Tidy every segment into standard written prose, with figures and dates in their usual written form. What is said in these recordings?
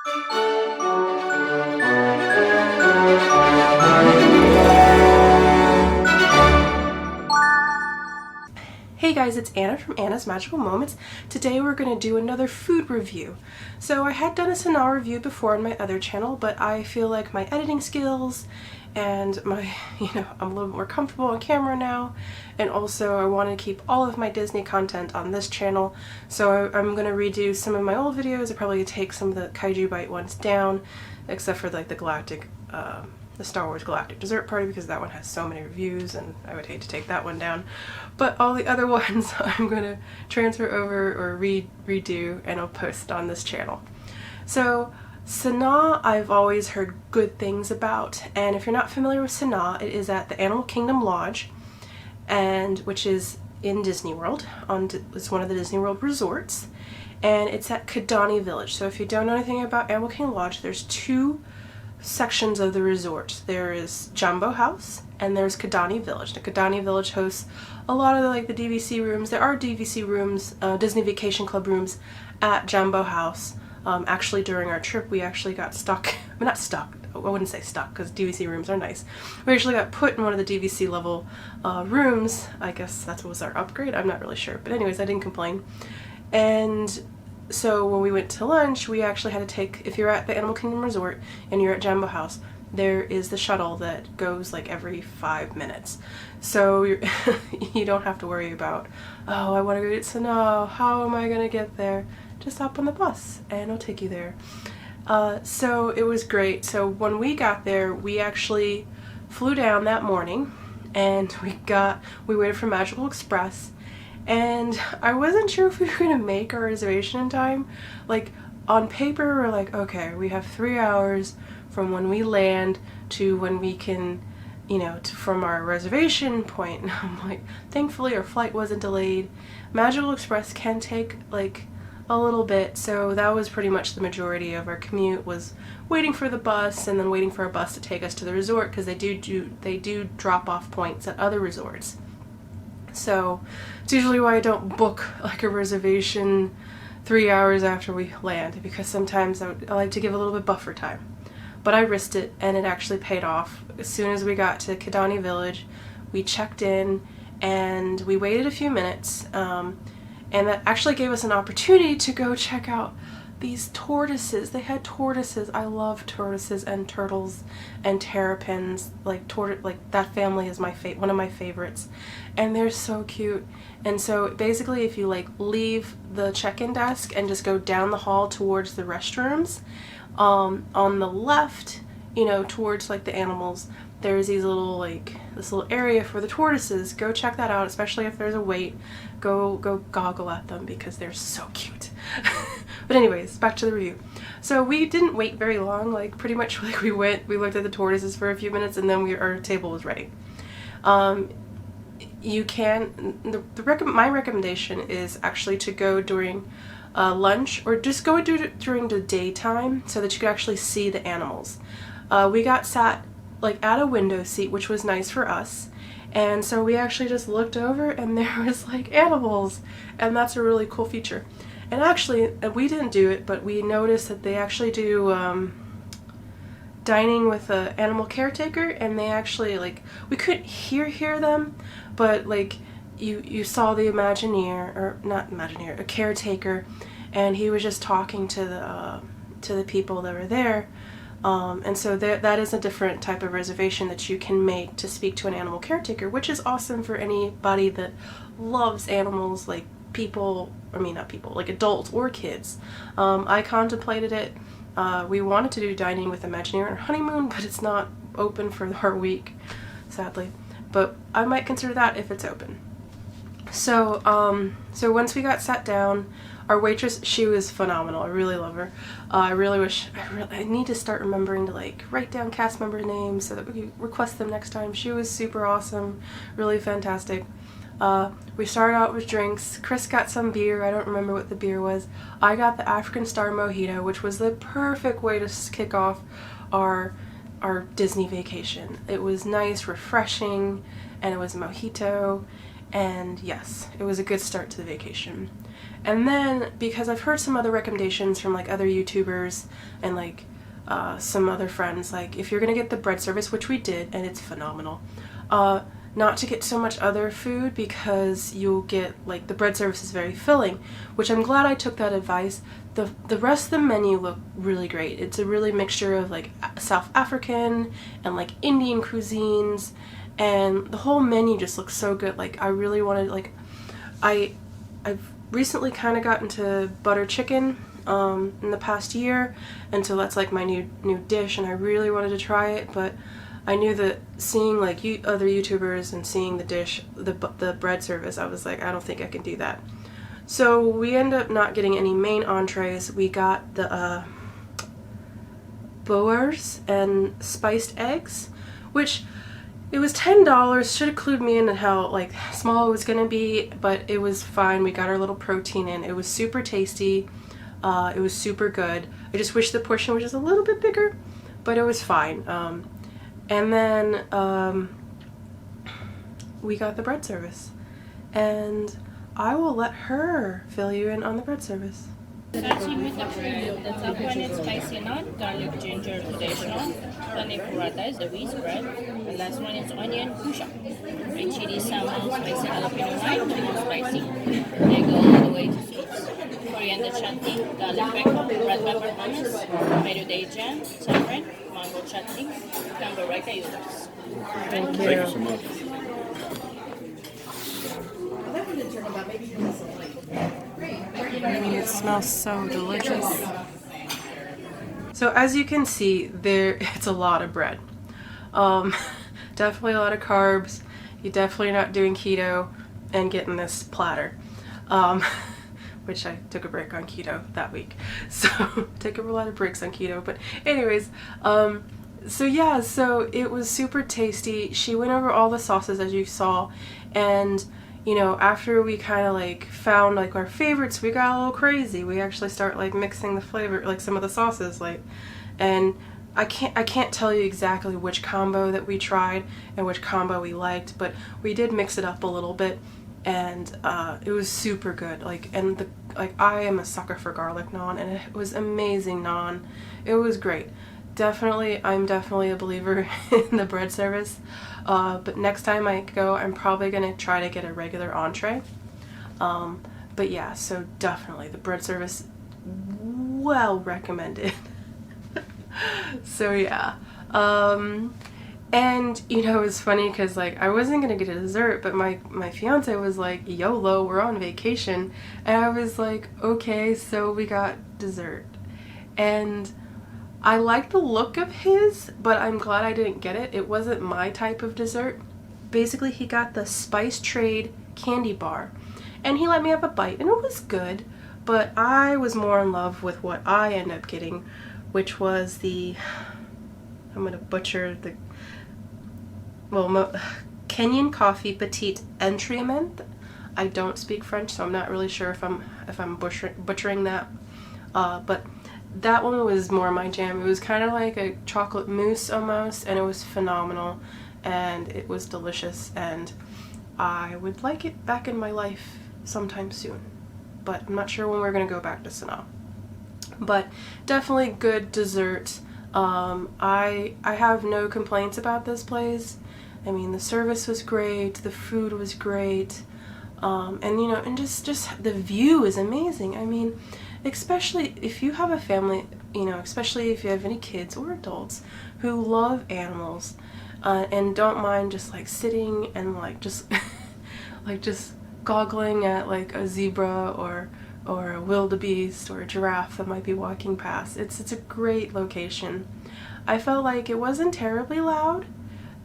Hey guys, it's Anna from Anna's Magical Moments. Today we're going to do another food review. So I had done a Sanaa review before on my other channel, but I feel like my editing skills and my, I'm a little bit more comfortable on camera now, and also I want to keep all of my Disney content on this channel, so I'm going to redo some of my old videos. I'll probably take some of the Kaiju Bite ones down, except for like the Galactic, the Star Wars Galactic Dessert Party, because that one has so many reviews and I would hate to take that one down. But all the other ones I'm going to transfer over or redo and I'll post on this channel. So Sanaa I've always heard good things about, and if you're not familiar with Sanaa, it is at the Animal Kingdom Lodge, and which is in Disney World. It's one of the Disney World resorts, and it's at Kidani Village. So if you don't know anything about Animal Kingdom Lodge, there's two sections of the resort. There is Jumbo House and there's Kidani Village. The Kidani Village hosts a lot of the DVC rooms. There are DVC rooms, Disney Vacation Club rooms at Jumbo House. Actually during our trip we actually got stuck, not stuck, I wouldn't say stuck because DVC rooms are nice. We actually got put in one of the DVC level rooms. I guess that was our upgrade, I'm not really sure, but anyways, I didn't complain. And so when we went to lunch, we actually had to take, if you're at the Animal Kingdom Resort and you're at Jumbo House, there is the shuttle that goes like every 5 minutes. So you don't have to worry about, oh, I want to go to Sanaa, how am I going to get there? Just hop on the bus and it'll take you there. So it was great. So when we got there, we actually flew down that morning and we waited for Magical Express. And I wasn't sure if we were going to make our reservation in time. Like, on paper, we're like, okay, we have 3 hours from when we land to when we can, from our reservation point. And I'm like, thankfully our flight wasn't delayed. Magical Express can take, like, a little bit, so that was pretty much the majority of our commute, was waiting for the bus and then waiting for a bus to take us to the resort, because they do drop off points at other resorts. So it's usually why I don't book like a reservation 3 hours after we land, because sometimes I like to give a little bit buffer time. But I risked it and it actually paid off. As soon as we got to Kidani Village, we checked in and we waited a few minutes, and that actually gave us an opportunity to go check out these tortoises. They had tortoises. I love tortoises and turtles and terrapins. Like that family is one of my favorites, and they're so cute. And so basically, if you leave the check-in desk and just go down the hall towards the restrooms, on the left, towards the animals, there's these little this little area for the tortoises. Go check that out, especially if there's a wait. Go goggle at them because they're so cute. But anyways, back to the review. So we didn't wait very long. Pretty much we looked at the tortoises for a few minutes, and then our table was ready. You can, my recommendation is actually to go during lunch, or just go during the daytime so that you can actually see the animals. We got sat at a window seat, which was nice for us, and so we actually just looked over and there was animals, and that's a really cool feature. And actually, we didn't do it, but we noticed that they actually do dining with an animal caretaker, and they actually we couldn't hear them, but you saw the Imagineer, or not Imagineer, a caretaker, and he was just talking to the people that were there. And so that is a different type of reservation that you can make to speak to an animal caretaker, which is awesome for anybody that loves animals, not people, adults or kids. I contemplated it. We wanted to do dining with Imagineer on our honeymoon, but it's not open for our week, sadly. But I might consider that if it's open. So, so once we got sat down, our waitress, she was phenomenal. I really love her. I need to start remembering to write down cast member names so that we can request them next time. She was super awesome, really fantastic. We started out with drinks. Chris got some beer. I don't remember what the beer was. I got the African Star Mojito, which was the perfect way to kick off our Disney vacation. It was nice, refreshing, and it was a mojito. And yes, it was a good start to the vacation. And then, because I've heard some other recommendations from like other YouTubers and like some other friends, like if you're gonna get the bread service, which we did, and it's phenomenal, not to get so much other food because you'll get, like, the bread service is very filling, which I'm glad I took that advice. The rest of the menu looked really great. It's a really mixture of like South African and like Indian cuisines, and the whole menu just looks so good. Like, I really wanted, like, I've recently kind of gotten to butter chicken in the past year, and so that's like my new dish, and I really wanted to try it, but I knew that seeing like other YouTubers and seeing the dish, the bread service, I was like, I don't think I can do that. So we ended up not getting any main entrees. We got the boers and spiced eggs, which it was $10. Should have clued me in on how like small it was gonna be, but it was fine. We got our little protein in. It was super tasty. It was super good. I just wish the portion was just a little bit bigger, but it was fine. And then we got the bread service, and I will let her fill you in on the bread service. Starting with the bread, the top one is spicy nut, garlic ginger traditional, honey burrata is the wheat bread, the last one is onion kusha, red chili salmon, spicy jalapeno wine, lemon spicy. They go all the way to sweets. Coriander chutney, garlic bread, red pepper hummus, tomato day jam, saffron, mango chutney, cambereka yogurts. Thank you. Thank you so much. I mean, it smells so delicious. So as you can see, it's a lot of bread. Definitely a lot of carbs. You're definitely not doing keto and getting this platter. Which I took a break on keto that week. So took a lot of breaks on keto. But anyways, so yeah, so it was super tasty. She went over all the sauces as you saw, and you know, after we kind of like found like our favorites, we got a little crazy. We actually start like mixing the flavor, like some of the sauces, like, and I can't tell you exactly which combo that we tried and which combo we liked, but we did mix it up a little bit, and it was super good. Like, and I am a sucker for garlic naan, and it was amazing naan. It was great. I'm definitely a believer in the bread service. But next time I go, I'm probably gonna try to get a regular entree. But yeah, so definitely the bread service, well recommended. So yeah. And you know, it was funny because like I wasn't gonna get a dessert, but my fiance was like, YOLO, we're on vacation. And I was like, okay, so we got dessert. And I like the look of his, but I'm glad I didn't get it. It wasn't my type of dessert. Basically, he got the Spice Trade candy bar, and he let me have a bite, and it was good, but I was more in love with what I ended up getting, which was the, I'm gonna butcher the, well, Kenyan coffee petite entremets. I don't speak French, so I'm not really sure if I'm butchering that, but that one was more my jam. It was kind of like a chocolate mousse almost, and it was phenomenal, and it was delicious, and I would like it back in my life sometime soon, but I'm not sure when we're gonna go back to Sanaa. But definitely good dessert. I have no complaints about this place. I mean, the service was great, the food was great, and you know, and just the view is amazing. I mean, especially if you have a family, you know, especially if you have any kids or adults who love animals, and don't mind just like sitting and like just like just goggling at like a zebra or a wildebeest or a giraffe that might be walking past. It's a great location. I felt like it wasn't terribly loud,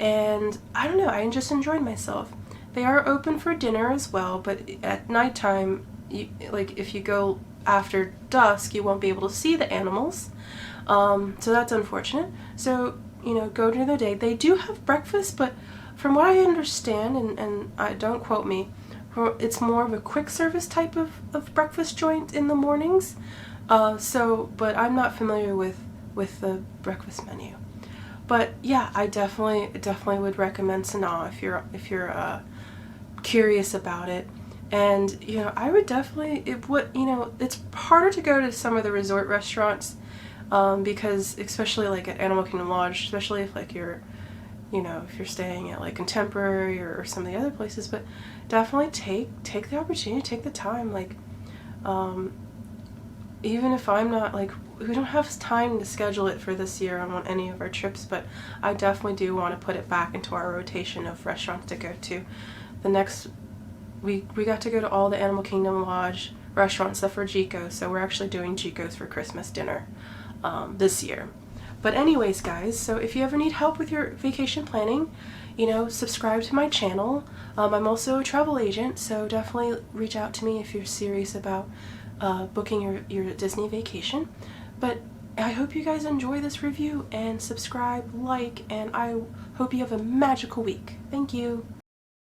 and I don't know, I just enjoyed myself. They are open for dinner as well, but at nighttime, like if you go after dusk, you won't be able to see the animals, so that's unfortunate. So, you know, go during the day. They do have breakfast, but from what I understand, and don't quote me, it's more of a quick service type of breakfast joint in the mornings. But I'm not familiar with the breakfast menu. But yeah, I definitely would recommend Sanaa if you're curious about it. And, you know, I would definitely, it's harder to go to some of the resort restaurants because especially like at Animal Kingdom Lodge, especially if like you're, you know, if you're staying at like Contemporary or some of the other places, but definitely take the opportunity, take the time, like, even if I'm not, like, we don't have time to schedule it for this year on any of our trips, but I definitely do want to put it back into our rotation of restaurants to go to. The next, we got to go to all the Animal Kingdom Lodge restaurants except for Chico's, so we're actually doing Chico's for Christmas dinner this year. But anyways, guys, so if you ever need help with your vacation planning, you know, subscribe to my channel. I'm also a travel agent, so definitely reach out to me if you're serious about booking your Disney vacation. But I hope you guys enjoy this review, and subscribe, like, and I hope you have a magical week. Thank you.